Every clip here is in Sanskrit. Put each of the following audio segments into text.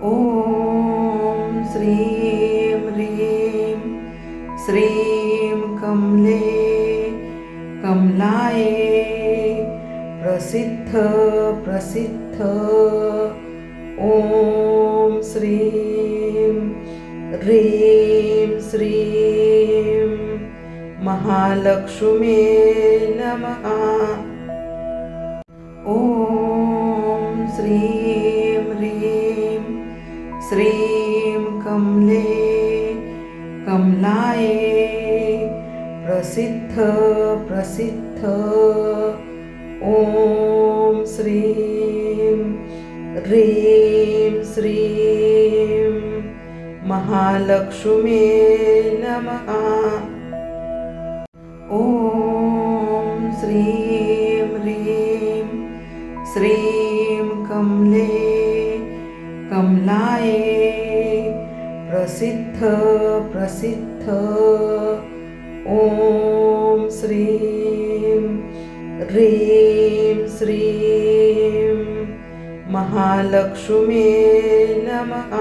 ॐ श्रीं ह्रीं श्रीं कमले कमलाये प्रसिद्ध प्रसिद्ध। ॐ श्रीं ह्रीं श्रीं महालक्ष्मी नमः। ॐ श्रीं ह्रीं श्रीं कमले कमलाये प्रसिद्ध प्रसिद्ध। ॐ श्रीं ह्रीं श्रीं महालक्ष्मी नमः। ॐ श्रीं ह्रीं श्रीं कमले कमलाये प्रसिद्ध प्रसिद्ध। ॐ श्रीं ह्रीं श्रीं महालक्ष्मी नमः।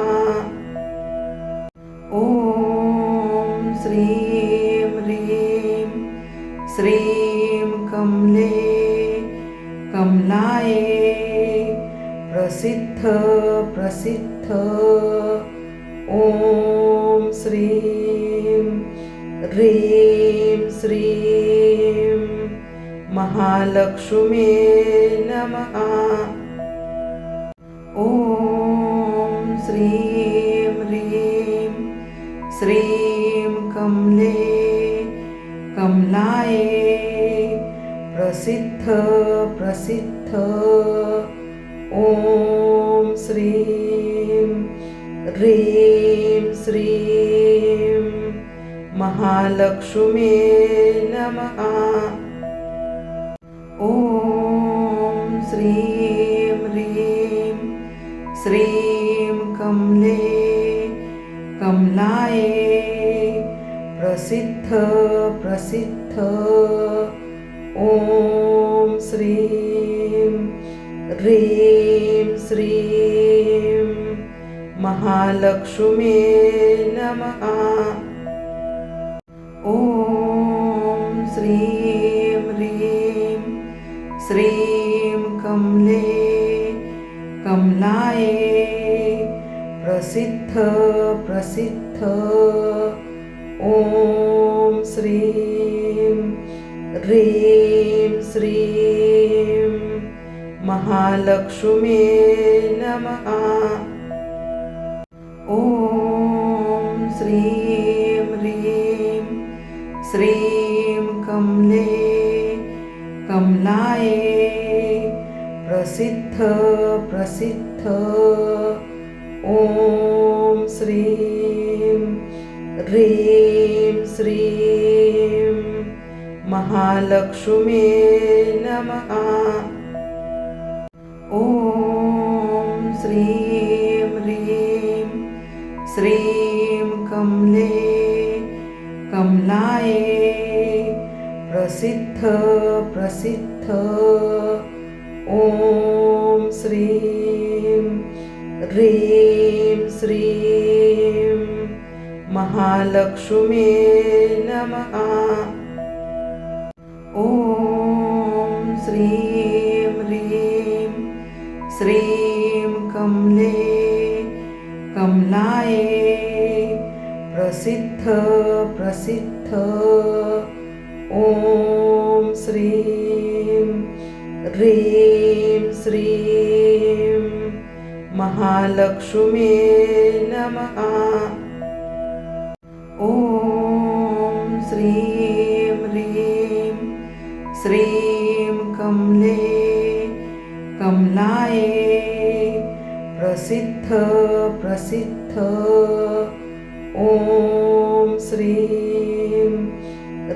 ॐ श्रीं ह्रीं श्रीं कमले कमलाये प्रसिद्ध प्रसिद्ध। ॐ श्रीं ह्रीं श्रीं महालक्ष्मी नमः। ॐ श्रीं ह्रीं श्रीं कमले कमलाये प्रसिद्ध प्रसिद्ध। ॐ श्रीं ह्रीं श्रीं महालक्ष्मी नमः। ॐ श्रीं ह्रीं श्रीं कमले कमलाये प्रसिद्ध प्रसिद्ध। ॐ श्रीं ह्रीं श्रीं महालक्ष्मी नमः। ॐ श्रीं ह्रीं श्रीं कमले कमलाये प्रसिद्ध प्रसिद्ध। ॐ श्रीं ह्रीं श्रीं महालक्ष्मी नमः। ॐ श्रीं ह्रीं श्रीं कमले कमलाये प्रसिद्ध प्रसिद्ध। ॐ श्रीं ह्रीं श्रीं महालक्ष्मी नमः। ॐ श्रीं ह्रीं श्रीं कमले कमलाये प्रसिद्ध प्रसिद्ध। ॐ श्रीं ह्रीं श्रीं महालक्ष्मी नमः। ॐ श्रीं ह्रीं श्रीं कमले कमलाये प्रसिद्ध प्रसिद्ध। ॐ श्रीं ह्रीं श्रीं महालक्ष्मी नमः। ॐ श्रीं ह्रीं श्रीं कमले कमलाये प्रसिद्ध प्रसिद्ध। ॐ श्रीं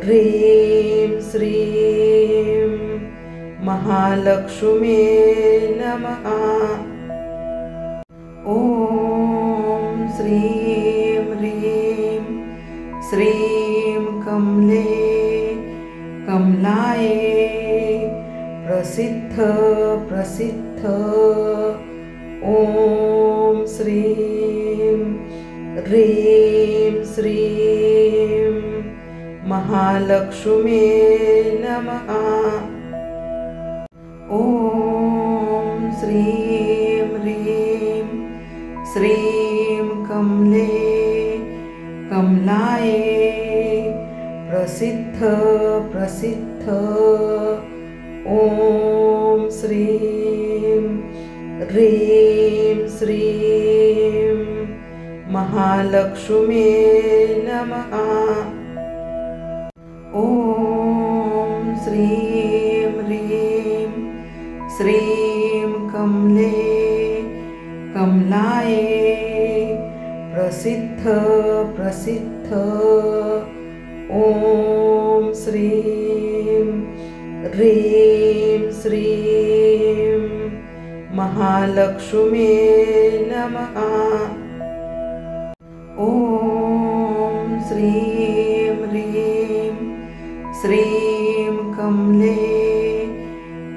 ह्रीं श्रीं महालक्ष्मी नमः। ॐ श्रीं ह्रीं श्रीं कमले कमलाये प्रसिद्ध प्रसिद्ध। ॐ श्रीं ह्रीं श्रीं महालक्ष्मी नमः। ॐ श्रीं ह्रीं श्रीं कमलाये प्रसिद्ध ॐ श्रीं ह्रीं श्रीं महालक्ष्मी नमः। ॐ श्रीं ह्रीं श्रीं कमलाये प्रसिद्ध ॐ श्रीं ह्रीं श्रीं महालक्ष्मी नमः। ॐ श्रीं ह्रीं श्रीं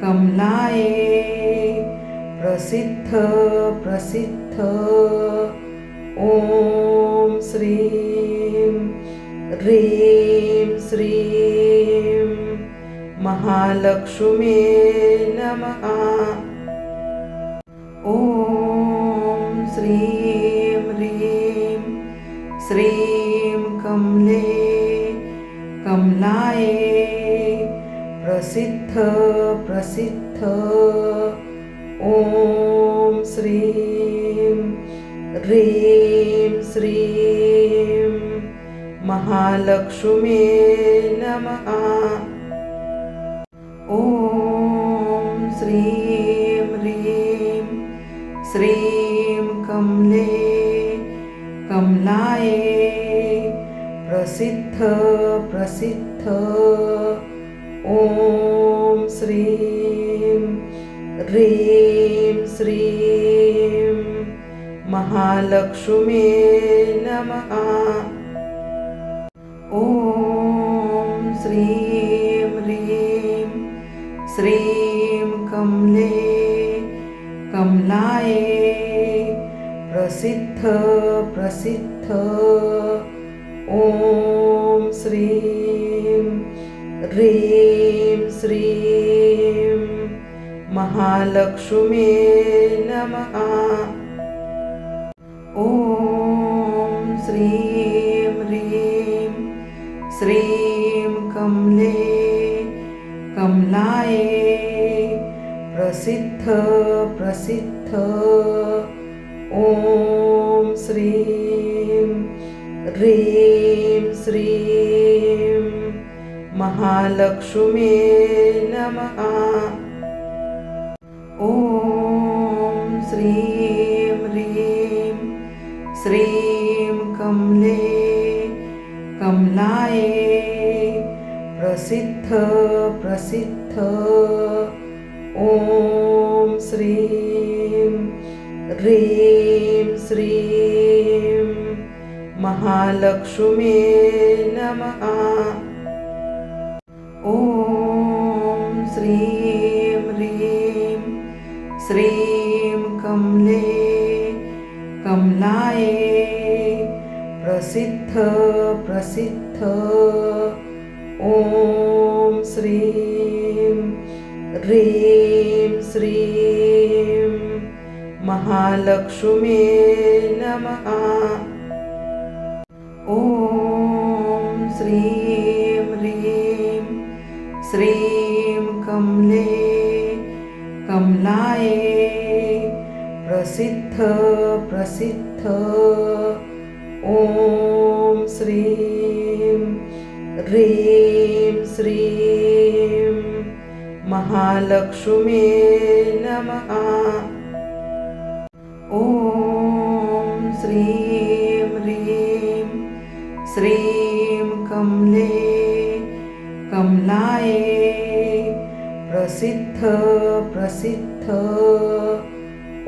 कमलाये प्रसिद्ध ॐ श्रीं ह्रीं श्रीं महालक्ष्मी नमः। ॐ श्रीं ह्रीं श्रीं कमलाये प्रसिद्ध ॐ श्रीं ह्रीं श्रीं महालक्ष्मी नमः। ॐ श्रीं ह्रीं श्रीं कमलाये प्रसिद्ध ॐ श्रीं ह्रीं श्रीं महालक्ष्मी नमः। ॐ श्रीं ह्रीं श्रीं कमलाये प्रसिद्ध ॐ श्रीं ह्रीं श्रीं महालक्ष्मी नमः। ॐ श्रीं ह्रीं श्रीं कमलाये प्रसिद्ध ॐ श्रीं ह्रीं श्रीं महालक्ष्मी नमः। ॐ श्रीं ह्रीं श्रीं कमलाये प्रसिद्ध ॐ श्रीं ह्रीं श्रीं महालक्ष्मी नमः। ॐ श्रीं ह्रीं श्रीं कमलाये प्रसिद्ध ॐ श्रीं ह्रीं श्रीं महालक्ष्मी नमः। ॐ श्रीं ह्रीं श्रीं कमलाये प्रसिद्ध ॐ श्रीं ह्रीं श्रीं महालक्ष्मी नमः। ॐ श्रीं ह्रीं श्रीं कमलाये प्रसिद्ध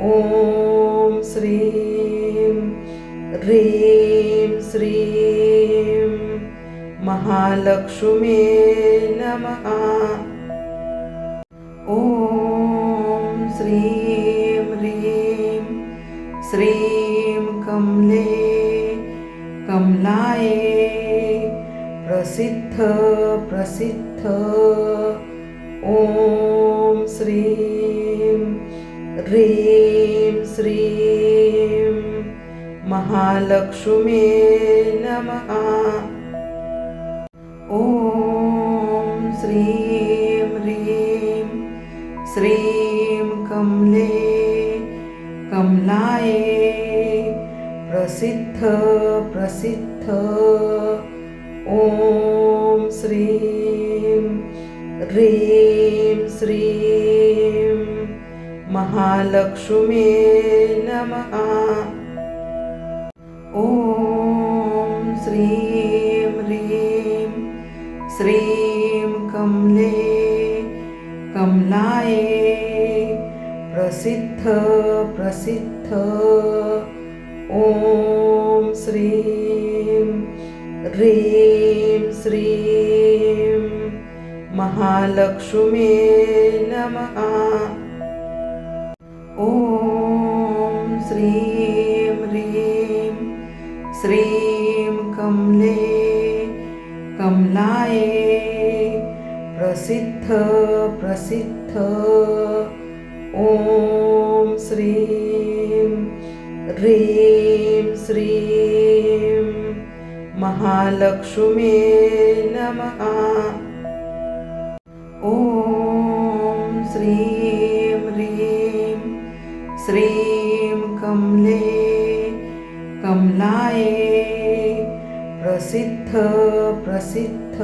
ॐ श्रीं ह्रीं श्रीं महालक्ष्मी नमः। ॐ श्रीं ह्रीं श्रीं कमले कमलाये प्रसिद्ध प्रसिद्ध ॐ श्रीं ह्रीं श्रीं महालक्ष्मी नमः। ॐ श्रीं ह्रीं श्रीं कमले कमलाये प्रसिद्ध प्रसिद्ध ॐ श्रीं ह्रीं श्रीं महालक्ष्मी नमः। ॐ श्रीं ह्रीं श्रीं कमले कमलाये प्रसिद्ध प्रसिद्ध ॐ श्रीं ह्रीं श्रीं महालक्ष्मी नमः। ॐ श्रीं ह्रीं श्रीं कमले कमलाये प्रसिद्ध प्रसिद्ध ॐ श्रीं ह्रीं श्रीं महालक्ष्मी नमः। ॐ श्रीं ह्रीं श्रीं कमले कमलाये प्रसिद्ध प्रसिद्ध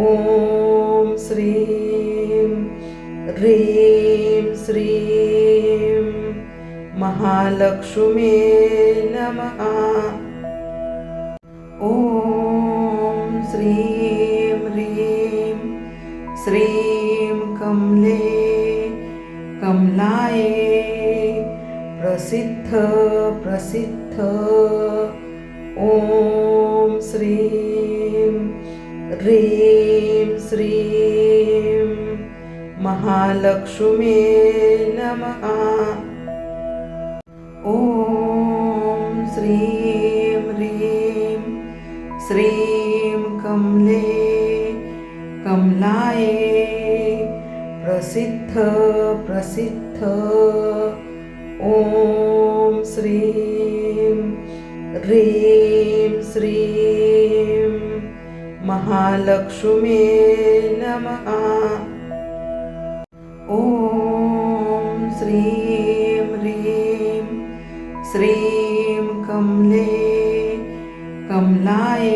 ॐ श्रीं ह्रीं श्रीं महालक्ष्मी नमः। ॐ श्रीं ह्रीं श्रीं कमले कमलाये प्रसिद्ध प्रसिद्ध ॐ श्रीं ह्रीं श्रीं महालक्ष्मी नमः। ॐ श्रीं ह्रीं श्रीं कमले कमलाये प्रसिद्ध प्रसिद्ध ॐ श्रीं ह्रीं श्रीं महालक्ष्मी नमः। ॐ श्रीं ह्रीं श्रीं कमले कमलाये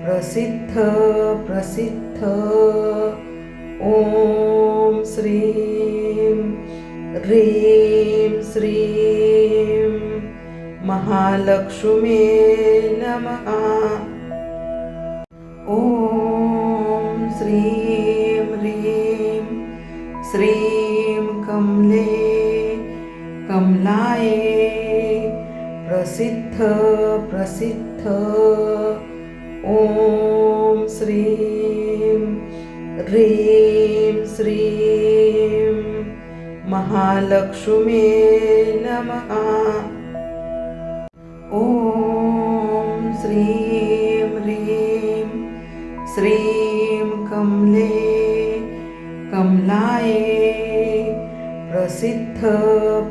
प्रसिद्ध प्रसिद्ध ॐ श्रीं ह्रीं श्रीं महालक्ष्मी नमः। ॐ श्रीं ह्रीं श्रीं कमले कमलाये प्रसिद्ध प्रसिद्ध ॐ श्रीं ह्रीं श्रीं महालक्ष्मी नमः। ॐ श्रीं ह्रीं श्रीं कमले कमलाये प्रसिद्ध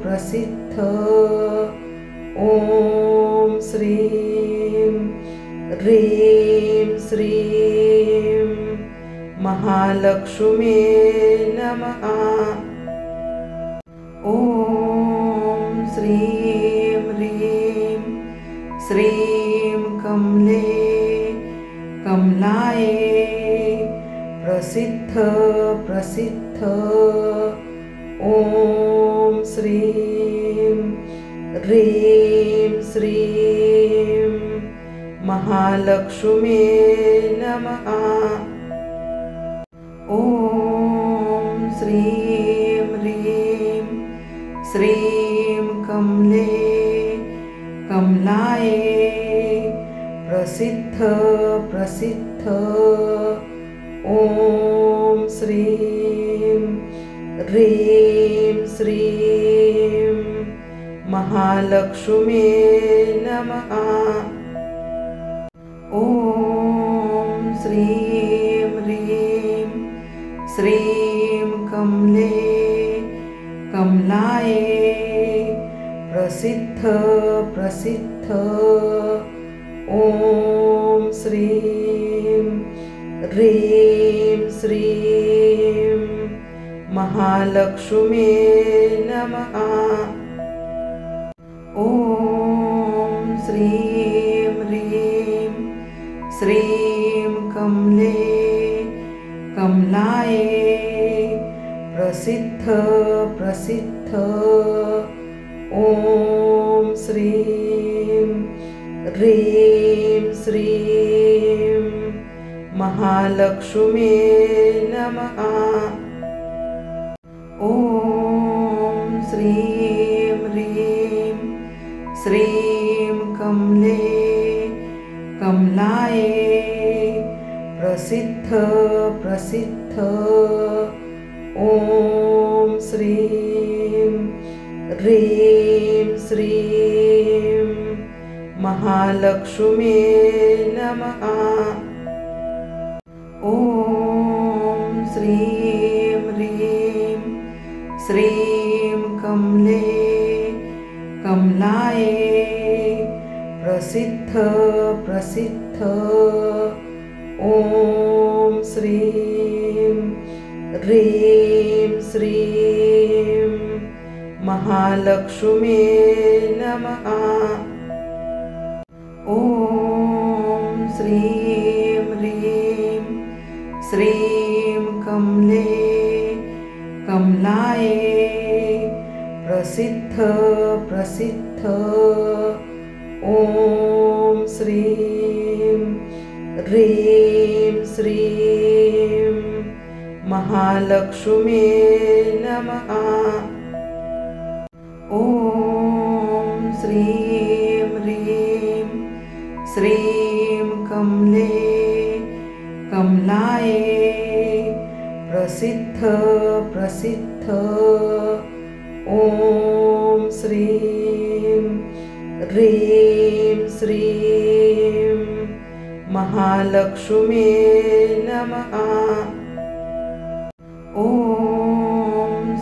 प्रसिद्ध ॐ श्रीं ह्रीं श्रीं महालक्ष्मी नमः। ॐ श्रीं ह्रीं श्रीं कमले कमलाये प्रसिद्ध प्रसिद्ध ॐ श्रीं ह्रीं श्रीं महालक्ष्मी नमः। ॐ श्रीं ह्रीं श्रीं कमले कमलाये प्रसिद्ध प्रसिद्ध ॐ श्रीं ह्रीं श्रीं महालक्ष्म्ये नमः। ॐ श्रीं ह्रीं श्रीं कमले कमलाये प्रसिद्ध प्रसिद्ध ॐ श्रीं ह्रीं श्रीं महालक्ष्म्ये नमः। ॐ श्रीं ह्रीं श्रीं कमले कमलाये प्रसिद्ध प्रसिद्ध ॐ श्रीं ह्रीं श्रीं महालक्ष्म्ये नमः। ॐ श्रीं ह्रीं श्रीं कमले कमलाये प्रसिद्ध प्रसिद्ध ॐ श्रीं ह्रीं श्रीं महालक्ष्म्ये नमः। ॐ श्रीं ह्रीं श्रीं कमले कमलाये प्रसिद्ध प्रसिद्ध ॐ श्रीं ह्रीं श्रीं महालक्ष्म्ये नमः। ॐ श्रीं ह्रीं श्रीं कमले कमलाये प्रसिद्ध प्रसिद्ध ॐ श्रीं ह्रीं श्रीं महालक्ष्म्ये नमः। ॐ श्रीं ह्रीं श्रीं कमले कमलाये प्रसिद्ध प्रसिद्ध ॐ श्रीं ह्रीं श्रीं महालक्ष्म्ये नमः। ॐ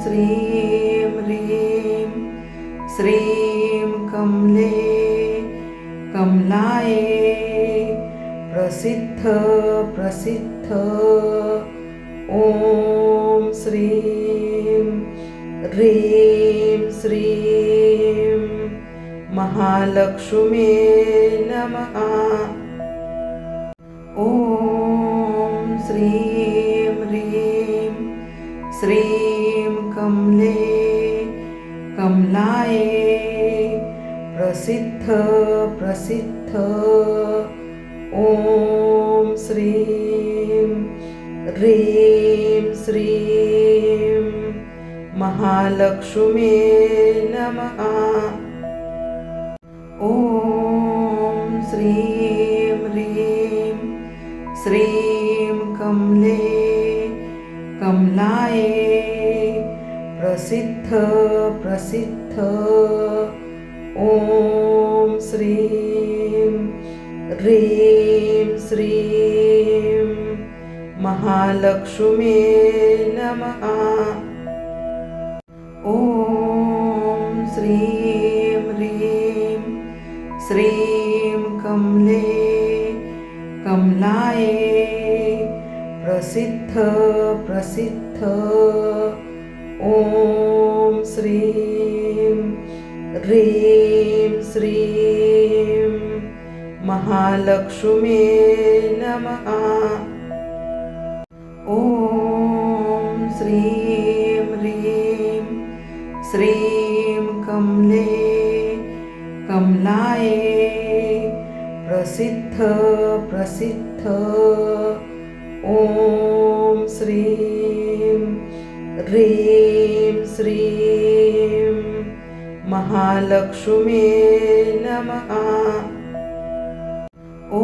श्रीं ह्रीं श्रीं कमले कमलाये प्रसिद्ध प्रसिद्ध ॐ श्रीं ह्रीं श्रीं महालक्ष्म्ये नमः। ॐ श्रीं ह्रीं श्रीं कमले कमलाये प्रसिद्ध प्रसिद्ध ॐ श्रीं ह्रीं श्रीं महालक्ष्म्ये नमः। ॐ श्रीं ह्रीं श्रीं कमले कमलाये प्रसिद्ध प्रसिद्ध ॐ श्रीं ह्रीं श्रीं महालक्ष्म्ये नमः। ॐ श्रीं ह्रीं श्रीं कमले कमलाये प्रसिद्ध प्रसिद्ध ॐ श्रीं ह्रीं श्रीं महालक्ष्म्ये नमः। ॐ श्रीं ह्रीं श्रीं कमले कमलाये प्रसिद्ध प्रसिद्ध ॐ श्रीं ह्रीं श्रीं महालक्ष्म्ये नमः। ॐ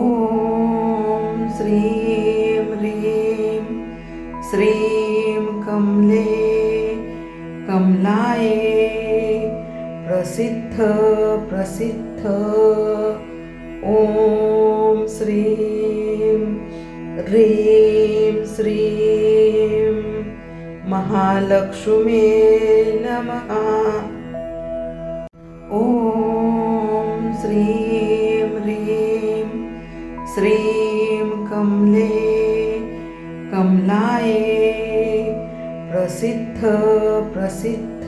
श्रीं ह्रीं श्रीं कमले कमलाये प्रसिद्ध प्रसिद्ध प्रसिद्ध ॐ श्रीं ह्रीं श्रीं महालक्ष्मी नमः। ॐ श्रीं ह्रीं श्रीं कमले कमलाये प्रसिद्ध प्रसिद्ध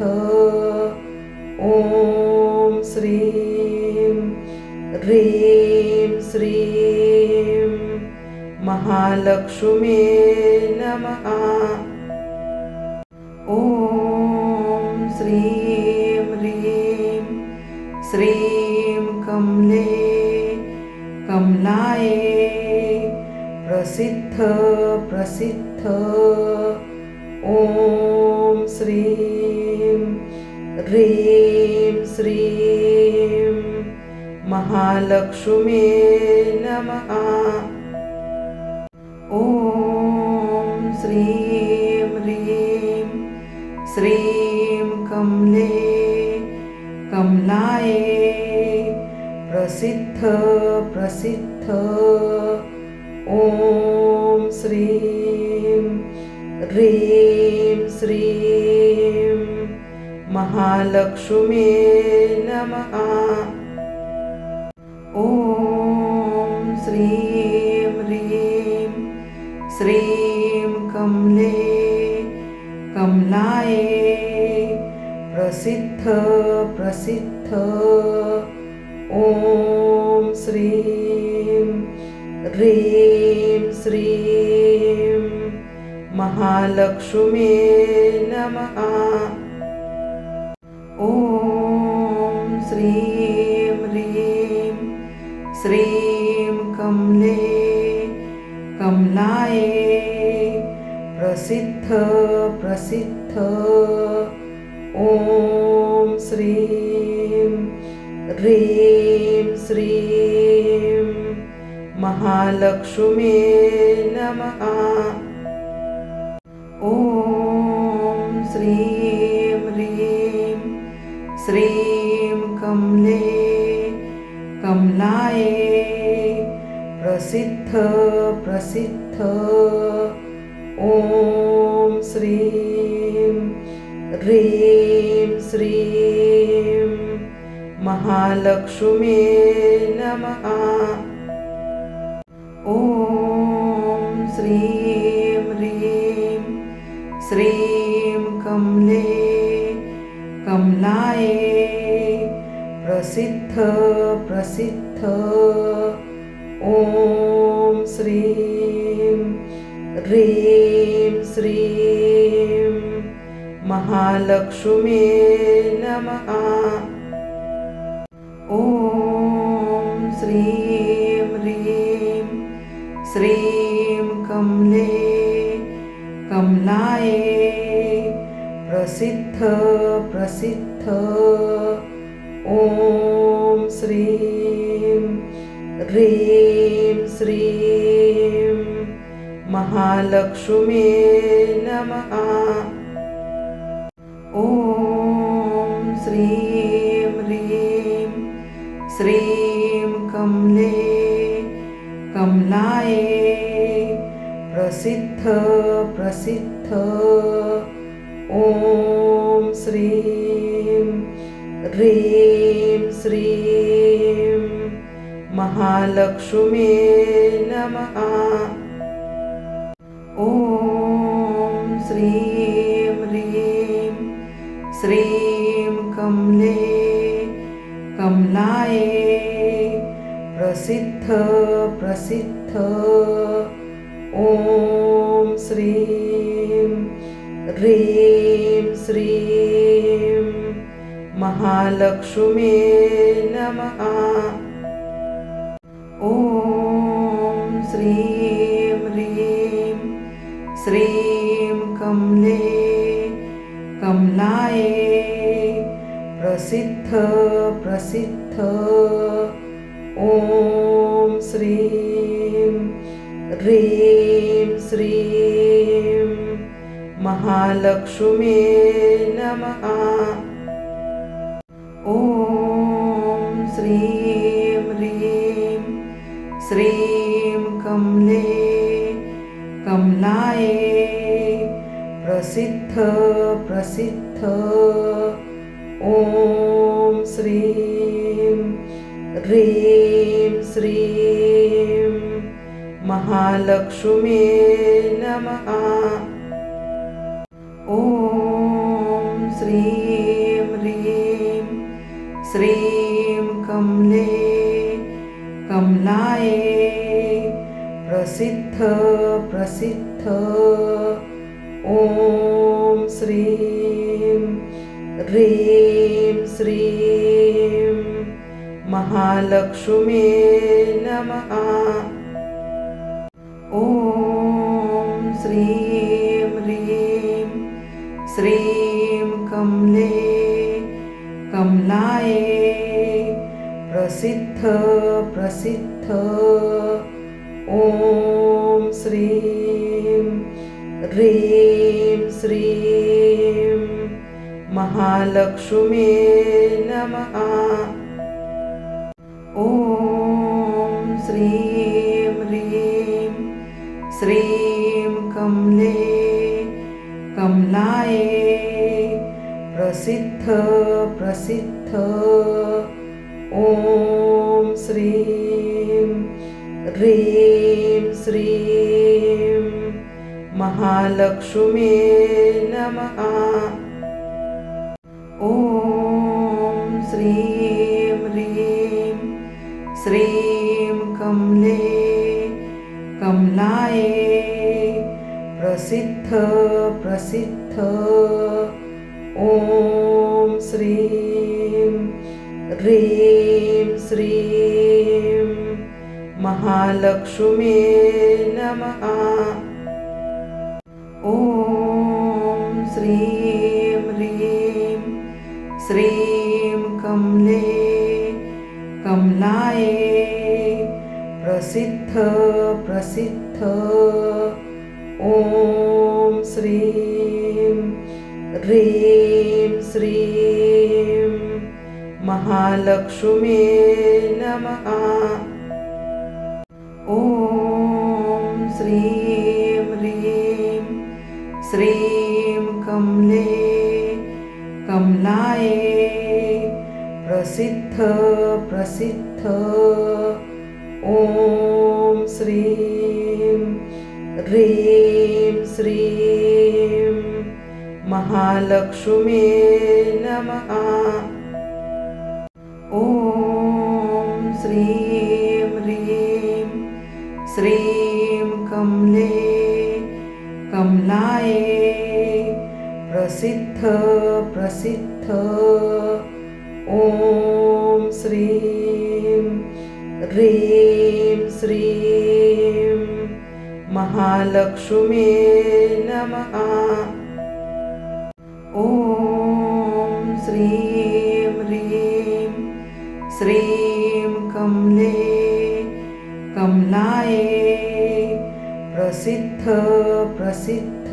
ॐ श्रीं ह्रीं श्रीं महालक्ष्मी नमः। ॐ श्रीं ह्रीं श्रीं कमले कमलाये प्रसिद्ध प्रसिद्ध ॐ श्रीं ह्रीं श्रीं महालक्ष्मी नमः। ॐ श्रीं ह्रीं श्रीं कमले कमलाये प्रसिद्ध प्रसिद्ध ॐ श्रीं ह्रीं श्रीं महालक्ष्मी नमः। ॐ श्रीं ह्रीं श्रीं कमले कमलाये प्रसिद्ध प्रसिद्ध ॐ श्रीं ह्रीं श्रीं महालक्ष्मी नमः। ॐ श्रीं ह्रीं श्रीं कमले कमलाये प्रसिद्ध प्रसिद्ध ॐ श्रीं ह्रीं श्रीं महालक्ष्मी नमः। ॐ श्रीं ह्रीं श्रीं कमले कमलाये प्रसिद्ध प्रसिद्ध ॐ श्रीं ह्रीं श्रीं महालक्ष्मी नमः। ॐ श्रीं ह्रीं श्रीं कमले कमलाये प्रसिद्ध प्रसिद्ध ॐ श्रीं ह्रीं श्रीं महालक्ष्मी नमः। ॐ श्रीं ह्रीं श्रीं कमले कमलाये प्रसिद्ध प्रसिद्ध ॐ श्रीं ह्रीं श्रीं महालक्ष्मी नमः। ॐ श्रीं ह्रीं श्रीं कमले कमलाये प्रसिद्ध प्रसिद्ध ॐ श्रीं ह्रीं श्रीं महालक्ष्मी नमः। ॐ श्रीं ह्रीं श्रीं कमले कमलाये प्रसिद्ध प्रसिद्ध ॐ श्रीं ह्रीं श्रीं महालक्ष्मी नमः। ॐ श्रीं ह्रीं श्रीं कमले कमलाये प्रसिद्ध प्रसिद्ध ॐ श्रीं ह्रीं श्रीं महालक्ष्मी नमः। ॐ श्रीं ह्रीं श्रीं महालक्ष्मी नमः। ॐ श्रीं ह्रीं श्रीं कमले कमलाये प्रसिद्ध प्रसिद्ध। ॐ श्रीं ह्रीं श्रीं महालक्ष्मी नमः। ॐ श्रीं ह्रीं श्रीं कमले कमलाये प्रसिद्ध प्रसिद्ध। ॐ श्रीं ह्रीं श्रीं महालक्ष्मी नमः। ॐ श्रीं ह्रीं श्रीं कमले कमलाये प्रसिद्ध प्रसिद्ध। ॐ श्रीं ह्रीं श्रीं महालक्ष्मी नमः। ॐ श्रीं ह्रीं श्रीं कमले कमलाये प्रसिद्ध प्रसिद्ध। ॐ श्रीं ह्रीं श्रीं महालक्ष्मी नमः। ॐ श्रीं ह्रीं श्रीं कमले कमलाये प्रसिद्ध प्रसिद्ध। ॐ श्रीं ह्रीं श्रीं महालक्ष्मी नमः। ॐ श्रीं ह्रीं श्रीं कमले कमलाये प्रसिद्ध प्रसिद्ध। ॐ श्रीं ह्रीं श्रीं महालक्ष्मी नमः। ॐ श्रीं ह्रीं श्रीं कमले कमलाये प्रसिद्ध प्रसिद्ध। ॐ श्रीं ह्रीं श्रीं महालक्ष्मी नमः। ॐ श्रीं ह्रीं श्रीं कमले कमलाये प्रसिद्ध प्रसिद्ध।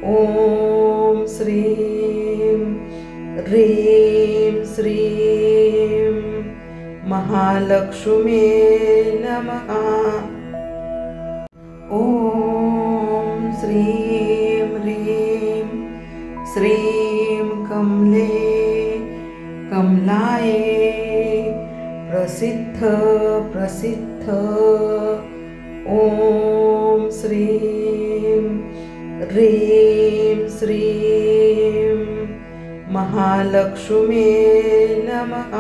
ॐ श्रीं ह्रीं श्रीं महालक्ष्मी नमः। ॐ श्रीं ह्रीं श्रीं कमले कमलाये प्रसिद्ध प्रसिद्ध। ॐ श्रीं ह्रीं श्रीं महालक्ष्मी नमः।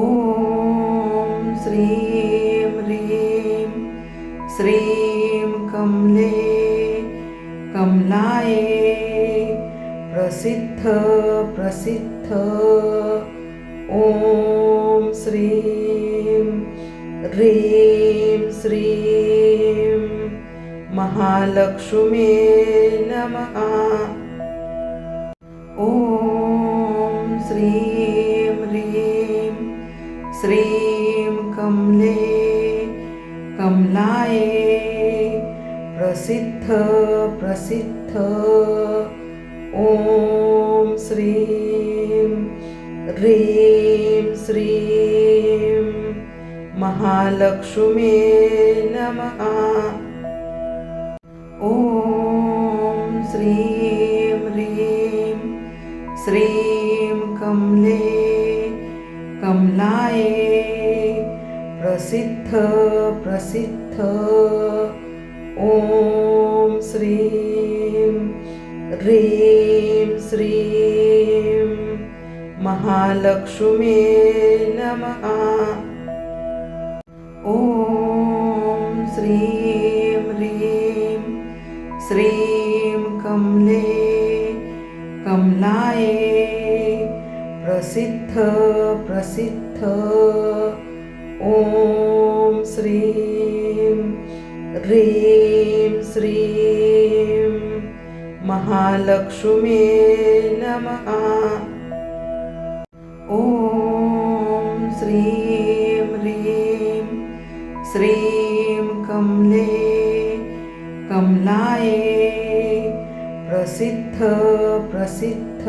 ॐ श्रीं ह्रीं श्रीं कमले कमलाये प्रसिद्ध प्रसिद्ध। ॐ श्रीं ह्रीं श्रीं महालक्ष्मी नमः। ॐ श्रीं ह्रीं श्रीं कमले कमलाये प्रसिद्ध प्रसिद्ध। ॐ श्रीं ह्रीं श्रीं महालक्ष्मी नमः। ॐ श्रीं ह्रीं श्रीं ह्रीं कमले कमलाये प्रसिद्ध प्रसिद्ध ॐ श्रीं ह्रीं श्रीं महालक्ष्मी नमः। ॐ श्रीं ह्रीं श्रीं कमले कमलाये प्रसिद्ध प्रसिद्ध ॐ श्रीं ह्रीं श्रीं महालक्ष्मी नमः। ॐ श्रीं ह्रीं श्रीं कमले कमलाये प्रसिद्ध प्रसिद्ध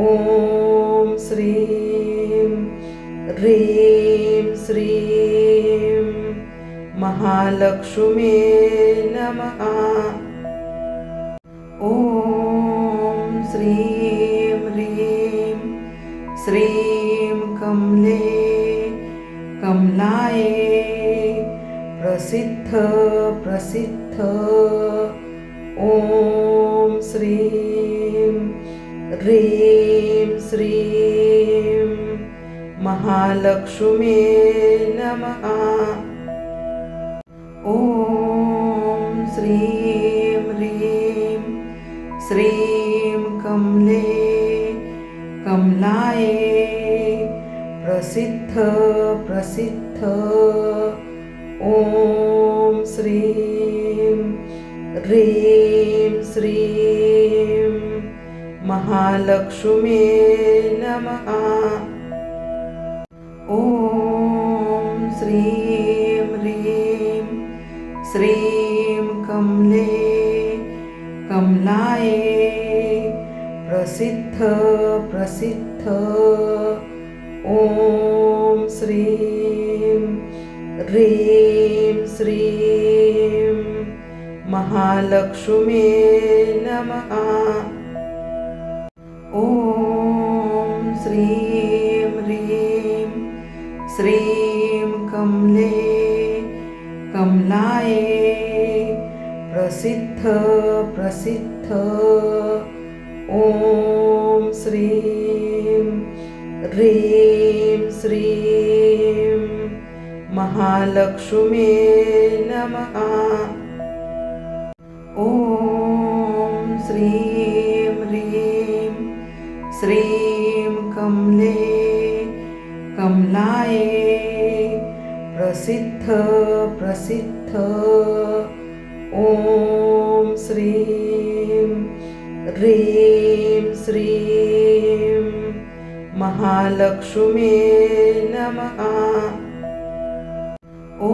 ॐ श्रीं ह्रीं श्रीं महालक्ष्मी नमः। ॐ श्रीं ह्रीं श्रीं कमले कमलाये प्रसिद्ध प्रसिद्ध ॐ श्रीं ह्रीं श्रीं महालक्ष्मी नमः। ॐ श्रीं ह्रीं श्रीं कमले कमलाये प्रसिद्ध प्रसिद्ध ॐ श्रीं ह्रीं श्रीं महालक्ष्मी नमः। ॐ श्रीं ह्रीं श्रीं कमले कमलाये प्रसिद्ध प्रसिद्ध ॐ श्रीं ह्रीं श्रीं महालक्ष्मी नमः। ॐ श्रीं ह्रीं श्रीं कमले कमलाये प्रसिद्ध प्रसिद्ध ॐ श्रीं ह्रीं श्रीं महालक्ष्मी नमः। ॐ श्रीं ह्रीं श्रीं कमले कमलाये प्रसिद्ध प्रसिद्ध ॐ श्रीं ह्रीं श्रीं महालक्ष्मी नमः। ॐ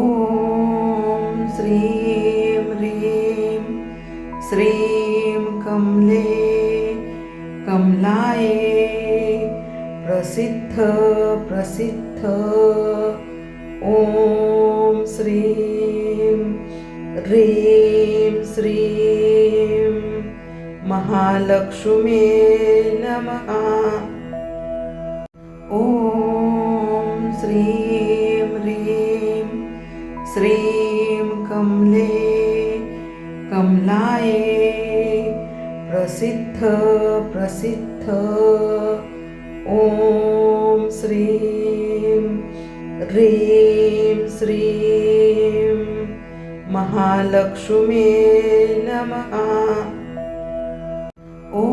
श्रीं ह्रीं श्रीं कमले कमलाये प्रसिद्ध प्रसिद्ध ॐ श्रीं ह्रीं श्रीं महालक्ष्मी नमः। ॐ श्रीं ह्रीं श्रीं कमले कमलाये प्रसिद्ध प्रसिद्ध ॐ श्रीं ह्रीं श्रीं महालक्ष्मी नमः। ॐ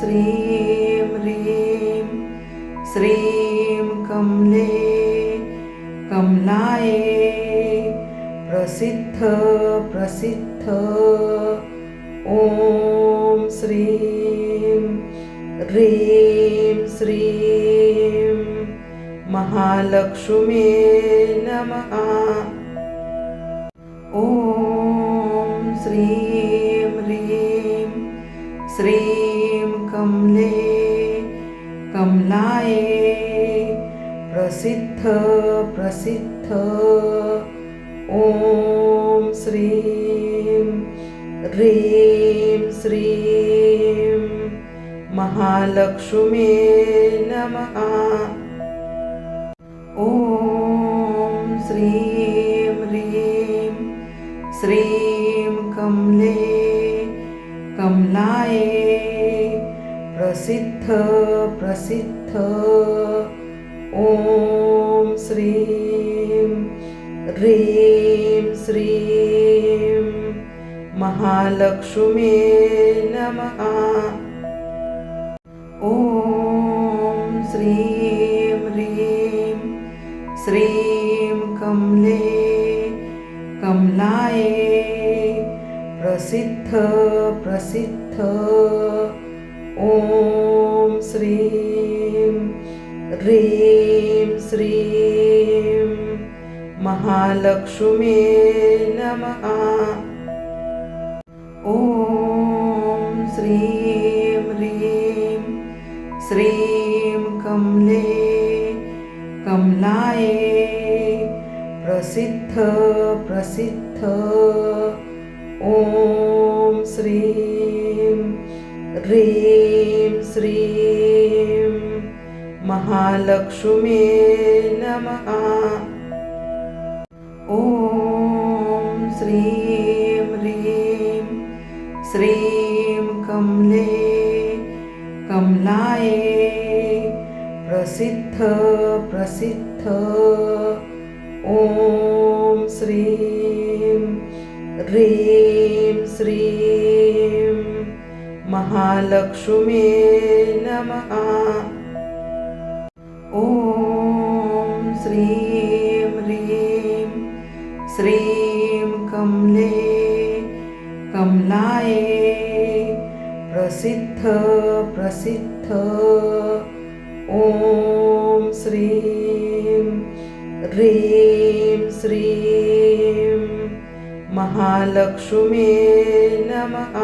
श्रीं ह्रीं श्रीं कमले कमलाये प्रसिद्ध प्रसिद्ध ॐ श्रीं ह्रीं श्रीं महालक्ष्मी नमः। ॐ श्रीं ह्रीं श्रीं कमले कमलाये प्रसिद्ध प्रसिद्ध ॐ श्रीं ह्रीं श्रीं महालक्ष्म्ये नमः। ॐ श्रीं ह्रीं श्रीं कमले कमलाये प्रसिद्ध प्रसिद्ध। ॐ श्रीं ह्रीं श्रीं महालक्ष्म्ये नमः। ॐ श्रीं ह्रीं श्रीं कमले कमलाये प्रसिद्ध प्रसिद्ध। ॐ श्रीं ह्रीं श्रीं महालक्ष्म्ये नमः। ॐ श्रीं ह्रीं श्रीं कमले कमलाये प्रसिद्ध प्रसिद्ध। ॐ श्रीं ह्रीं श्रीं महालक्ष्म्ये नमः। ॐ श्रीं ह्रीं श्रीं कमले कमलाये प्रसिद्ध प्रसिद्ध। ॐ श्रीं ह्रीं श्रीं महालक्ष्म्ये नमः। ॐ श्रीं ह्रीं श्रीं कमले कमलाये प्रसिद्ध प्रसिद्ध। ॐ श्रीं ह्रीं श्रीं महालक्ष्म्ये नमः।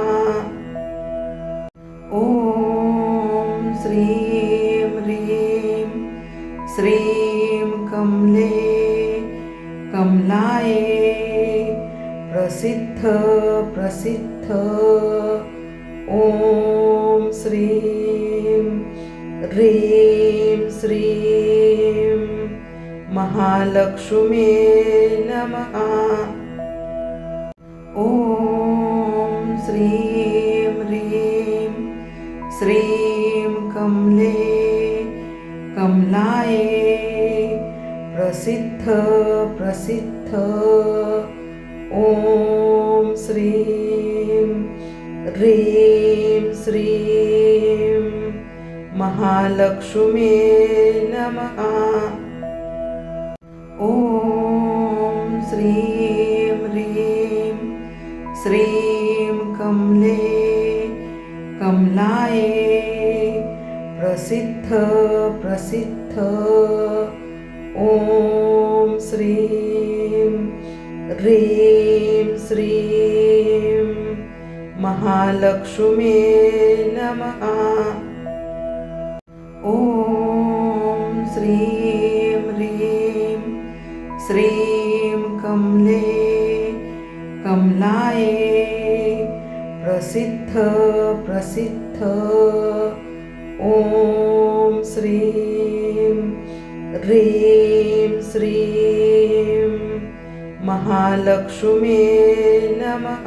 ॐ श्रीं ह्रीं श्रीं कमले कमलाये प्रसिद्ध प्रसिद्ध। ॐ श्रीं ह्रीं श्रीं महालक्ष्म्ये नमः। ॐ श्रीं ह्रीं श्रीं कमले कमलाये प्रसिद्ध प्रसिद्ध। ॐ श्रीं ह्रीं श्रीं महालक्ष्म्ये नमः। ॐ श्रीं ह्रीं श्रीं कमले कमलाये प्रसिद्ध प्रसिद्ध। ॐ श्रीं ह्रीं श्रीं महालक्ष्म्ये नमः। ॐ श्रीं ह्रीं श्रीं कमले कमलाये प्रसिद्ध प्रसिद्ध। ॐ श्रीं ह्रीं श्रीं महालक्ष्म्ये नमः।